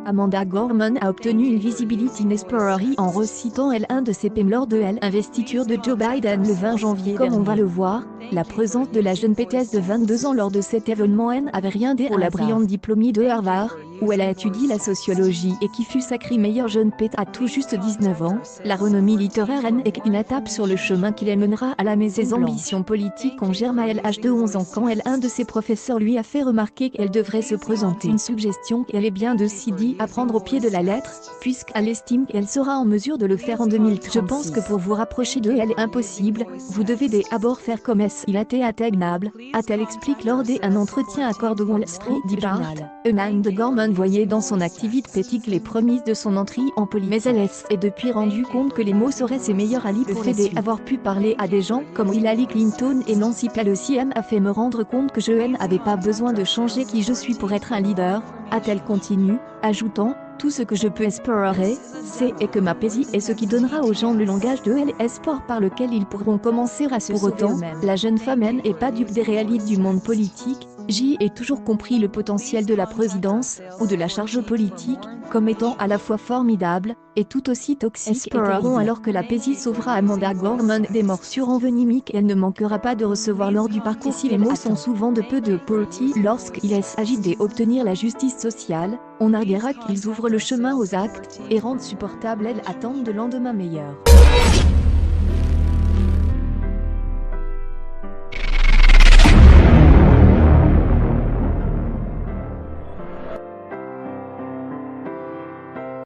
Amanda Gorman a obtenu une Visibility Inesplorer en recitant un de ses poèmes lors de l'investiture de Joe Biden le 20 janvier. Comme on va le voir, la présence de la jeune pétesse de 22 ans lors de cet événement n'avait rien pour la brillante diplômée de Harvard, où elle a étudié la sociologie et qui fut sacrée meilleure jeune pète à tout juste 19 ans. La renommée littéraire est une étape sur le chemin qui les mènera à la maison. Ses ambitions politiques ont germé à l'âge de 11 ans quand un de ses professeurs lui a fait remarquer qu'elle devrait se présenter. Une suggestion qu'elle est bien décidée à prendre au pied de la lettre, puisqu'elle estime qu'elle sera en mesure de le faire en 2036. Je pense que pour vous rapprocher de elle impossible, vous devez d'abord faire comme il a été atteignable, a-t-elle expliqué lors d'un entretien à Cord Wall Street Journal. Amanda Gorman voyait dans son activité politique les prémices de son entrée en politique. Mais elle s'est depuis rendu compte que les mots seraient ses meilleurs alliés. Le fait d'avoir pu parler à des gens comme Hillary Clinton et Nancy Pelosi a fait me rendre compte que je n'avais pas besoin de changer qui je suis pour être un leader, a-t-elle continué, ajoutant: tout ce que je peux espérer, c'est que ma poésie est ce qui donnera aux gens le langage de l'espoir par lequel ils pourront commencer à se sauver eux-mêmes. Pour autant, la jeune femme n'est pas dupe des réalités du monde politique. J'y ai toujours compris le potentiel de la présidence, ou de la charge politique, comme étant à la fois formidable, et tout aussi toxique. Espérons alors que la poésie sauvera Amanda Gorman des morsures envenimiques et elle ne manquera pas de recevoir lors du parcours. Si les mots sont souvent de peu de portée lorsqu'il s'agit d'obtenir la justice sociale, on a guère qu'ils ouvrent le chemin aux actes, et rendent supportable l'attente de lendemain meilleur.